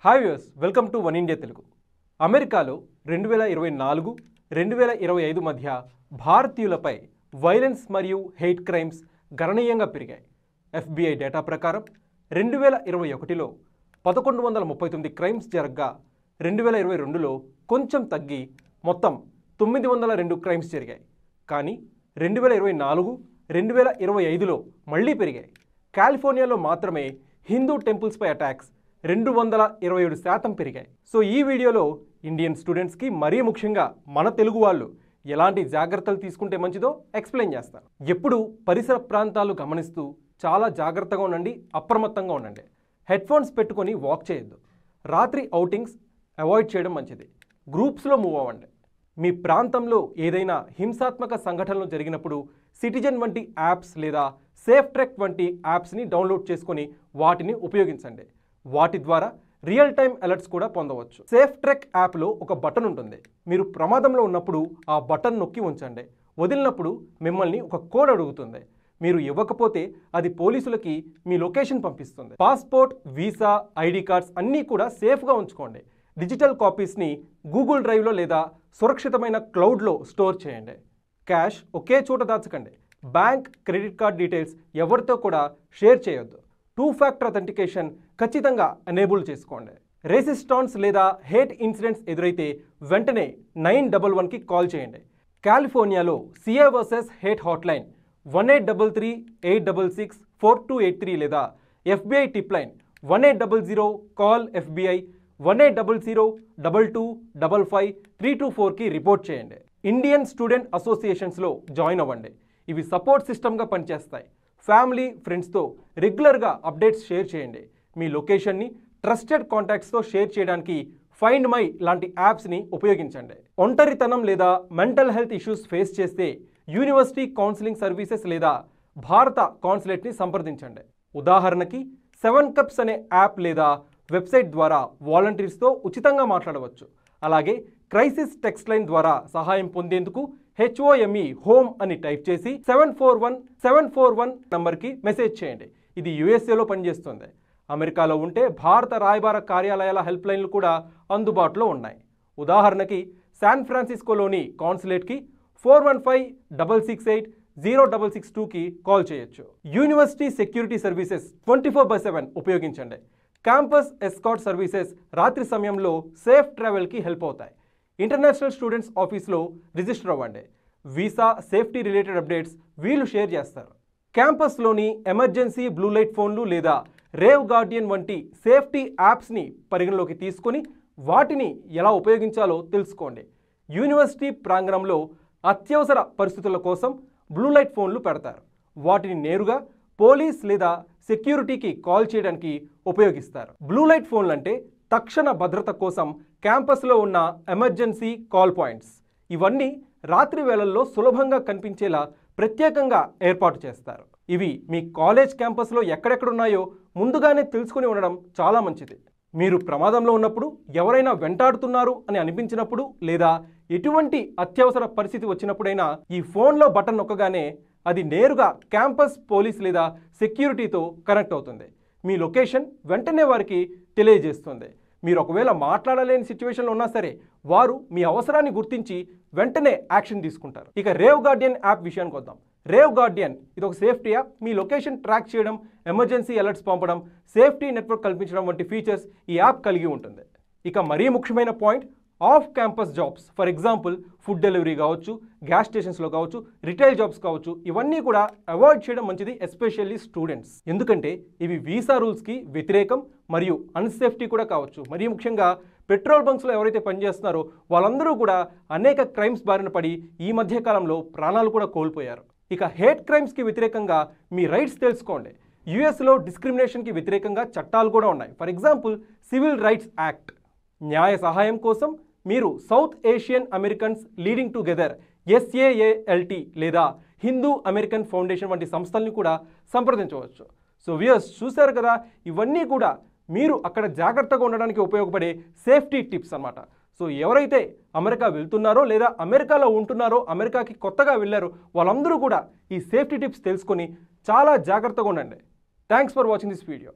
Hi viewers, welcome to one India Telugu. అమెరికాలో 2024, 2025 మధ్య భారతీయులపై violence మరియు హెయిట్ క్రైమ్స్ గణనీయంగా పెరిగాయి. FBI డేటా ప్రకారం 2021లో 1139 క్రైమ్స్ జరగగా 2022లో కొంచెం తగ్గి మొత్తం 902 క్రైమ్స్ జరిగాయి. కానీ 2024, 2025లో మళ్ళీ పెరిగాయి. కాలిఫోర్నియాలో మాత్రమే హిందూ టెంపుల్స్పై అటాక్స్ 227% పెరిగాయి. సో ఈ వీడియోలో ఇండియన్ స్టూడెంట్స్కి మరీ ముఖ్యంగా మన తెలుగు వాళ్ళు ఎలాంటి జాగ్రత్తలు తీసుకుంటే మంచిదో ఎక్స్ప్లెయిన్ చేస్తాను. ఎప్పుడు పరిసర ప్రాంతాలు గమనిస్తూ చాలా జాగ్రత్తగా ఉండండి, అప్రమత్తంగా ఉండండి. హెడ్ఫోన్స్ పెట్టుకొని వాక్ చేయొద్దు. రాత్రి అవుటింగ్స్ అవాయిడ్ చేయడం మంచిది. గ్రూప్స్లో మూవ్ అవ్వండి. మీ ప్రాంతంలో ఏదైనా హింసాత్మక సంఘటనలు జరిగినప్పుడు సిటిజన్ వంటి యాప్స్ లేదా సేఫ్ ట్రెక్ వంటి యాప్స్ని డౌన్లోడ్ చేసుకొని వాటిని ఉపయోగించండి. వాటి ద్వారా రియల్ టైమ్ అలర్ట్స్ కూడా పొందవచ్చు. సేఫ్ ట్రెక్ యాప్లో ఒక బటన్ ఉంటుంది. మీరు ప్రమాదంలో ఉన్నప్పుడు ఆ బటన్ నొక్కి ఉంచండి. వదిలినప్పుడు మిమ్మల్ని ఒక కోడ్ అడుగుతుంది. మీరు ఇవ్వకపోతే అది పోలీసులకి మీ లొకేషన్ పంపిస్తుంది. పాస్పోర్ట్, వీసా, ఐడి కార్డ్స్ అన్నీ కూడా సేఫ్గా ఉంచుకోండి. డిజిటల్ కాపీస్ని గూగుల్ డ్రైవ్లో లేదా సురక్షితమైన క్లౌడ్లో స్టోర్ చేయండి. క్యాష్ ఒకే చోట దాచకండి. బ్యాంక్, క్రెడిట్ కార్డ్ డీటెయిల్స్ ఎవరితో కూడా షేర్ చేయొద్దు. 2 ఫ్యాక్టర్ అథెంటికేషన్ ఖచ్చితంగా ఎనేబుల్ చేసుకోండి. రెసిస్టాన్స్ లేదా హేట్ ఇన్సిడెంట్స్ ఎదురైతే వెంటనే 911కి కాల్ చేయండి. కాలిఫోర్నియాలో సిఏ వర్సెస్ హేట్ హాట్లైన్ 1833-866-4283 లేదా FBI tip line 1800 call FBI 1800-2255-324కి రిపోర్ట్ చేయండి. ఇండియన్ స్టూడెంట్ అసోసియేషన్స్లో జాయిన్ అవ్వండి. ఇవి సపోర్ట్ సిస్టమ్గా పనిచేస్తాయి. ఫ్యామిలీ, ఫ్రెండ్స్తో రెగ్యులర్గా అప్డేట్స్ షేర్ చేయండి. మీ లొకేషన్ని ట్రస్టెడ్ కాంటాక్ట్స్తో షేర్ చేయడానికి ఫైండ్ మై లాంటి యాప్స్ని ఉపయోగించండి. ఒంటరితనం లేదా మెంటల్ హెల్త్ ఇష్యూస్ ఫేస్ చేస్తే యూనివర్సిటీ కౌన్సిలింగ్ సర్వీసెస్ లేదా భారత కాన్సులేట్ని సంప్రదించండి. ఉదాహరణకి 7 కప్స్ అనే యాప్ లేదా వెబ్సైట్ ద్వారా వాలంటీర్స్తో ఉచితంగా మాట్లాడవచ్చు. అలాగే క్రైసిస్ టెక్స్ట్ లైన్ ద్వారా సహాయం పొందేందుకు HOME హోమ్ అని టైప్ చేసి 741 నంబర్కి మెసేజ్ చేయండి. ఇది USAలో పనిచేస్తుంది. అమెరికాలో ఉంటే భారత రాయబార కార్యాలయాల హెల్ప్ లైన్లు కూడా అందుబాటులో ఉన్నాయి. ఉదాహరణకి శాన్ ఫ్రాన్సిస్కోలోని కాన్సులేట్కి 415-668-0662కి కాల్ చేయొచ్చు. యూనివర్సిటీ సెక్యూరిటీ సర్వీసెస్ 24/7 ఉపయోగించండి. క్యాంపస్ ఎస్కార్ట్ సర్వీసెస్ రాత్రి సమయంలో సేఫ్ ట్రావెల్కి హెల్ప్ అవుతాయి. ఇంటర్నేషనల్ స్టూడెంట్స్ ఆఫీస్లో రిజిస్టర్ అవ్వండి. వీసా, సేఫ్టీ రిలేటెడ్ అప్డేట్స్ వీళ్ళు షేర్ చేస్తారు. క్యాంపస్లోని ఎమర్జెన్సీ బ్లూ లైట్ ఫోన్లు లేదా రేవ్ గార్డియన్ వంటి సేఫ్టీ యాప్స్ని పరిగణలోకి తీసుకొని వాటిని ఎలా ఉపయోగించాలో తెలుసుకోండి. యూనివర్సిటీ ప్రాంగణంలో అత్యవసర పరిస్థితుల కోసం బ్లూ లైట్ ఫోన్లు పెడతారు. వాటిని నేరుగా పోలీస్ లేదా సెక్యూరిటీకి కాల్ చేయడానికి ఉపయోగిస్తారు. బ్లూ లైట్ ఫోన్లు అంటే తక్షణ భద్రత కోసం క్యాంపస్లో ఉన్న ఎమర్జెన్సీ కాల్ పాయింట్స్. ఇవన్నీ రాత్రి వేళల్లో సులభంగా కనిపించేలా ప్రత్యేకంగా ఏర్పాటు చేస్తారు. ఇవి మీ కాలేజ్ క్యాంపస్లో ఎక్కడెక్కడున్నాయో ముందుగానే తెలుసుకుని ఉండడం చాలా మంచిది. మీరు ప్రమాదంలో ఉన్నప్పుడు, ఎవరైనా వెంటాడుతున్నారు అని అనిపించినప్పుడు లేదా ఎటువంటి అత్యవసర పరిస్థితి వచ్చినప్పుడైనా ఈ ఫోన్లో బటన్ నొక్కగానే అది నేరుగా క్యాంపస్ పోలీస్ లేదా సెక్యూరిటీతో కనెక్ట్ అవుతుంది. మీ లొకేషన్ వెంటనే వారికి తెలియజేస్తుంది. మీరు ఒకవేళ మాట్లాడలేని సిచ్యువేషన్లో ఉన్నా సరే వారు మీ అవసరాన్ని గుర్తించి వెంటనే యాక్షన్ తీసుకుంటారు. ఇక రేవ్ గార్డియన్ యాప్ విషయానికి వద్దాం. రేవ్ గార్డియన్ ఇది ఒక సేఫ్టీ యాప్. మీ లొకేషన్ ట్రాక్ చేయడం, ఎమర్జెన్సీ అలర్ట్స్ పంపడం, సేఫ్టీ నెట్వర్క్ కల్పించడం వంటి ఫీచర్స్ ఈ యాప్ కలిగి ఉంటుంది. ఇక మరీ ముఖ్యమైన point, off campus jobs. For example food delivery కావచ్చు, గ్యాస్ స్టేషన్స్లో కావచ్చు, రిటైల్ జాబ్స్ కావచ్చు, ఇవన్నీ కూడా అవాయిడ్ చేయడం మంచిది, ఎస్పెషల్లీ స్టూడెంట్స్. ఎందుకంటే ఇవి వీసా రూల్స్కి వ్యతిరేకం మరియు అన్సేఫ్టీ కూడా కావచ్చు. మరీ ముఖ్యంగా పెట్రోల్ బంక్స్లో ఎవరైతే పనిచేస్తున్నారో వాళ్ళందరూ కూడా అనేక క్రైమ్స్ బారిన పడి ఈ మధ్య కాలంలో ప్రాణాలు కూడా కోల్పోయారు. ఇక హేట్ క్రైమ్స్కి వ్యతిరేకంగా మీ రైట్స్ తెలుసుకోండి. యుఎస్లో డిస్క్రిమినేషన్కి వ్యతిరేకంగా చట్టాలు కూడా ఉన్నాయి. For example civil rights act. న్యాయ సహాయం కోసం మీరు south Asian Americans leading together SAALT లేదా హిందూ అమెరికన్ ఫౌండేషన్ వంటి సంస్థల్ని కూడా సంప్రదించవచ్చు. సో వ్యూయర్స్, చూశారు కదా, ఇవన్నీ కూడా మీరు అక్కడ జాగ్రత్తగా ఉండడానికి ఉపయోగపడే సేఫ్టీ టిప్స్ అన్నమాట. సో ఎవరైతే అమెరికా వెళ్తున్నారో లేదా అమెరికాలో ఉంటున్నారో, అమెరికాకి కొత్తగా వెళ్ళారో వాళ్ళందరూ కూడా ఈ సేఫ్టీ టిప్స్ తెలుసుకొని చాలా జాగ్రత్తగా ఉండండి. Thanks for watching this video.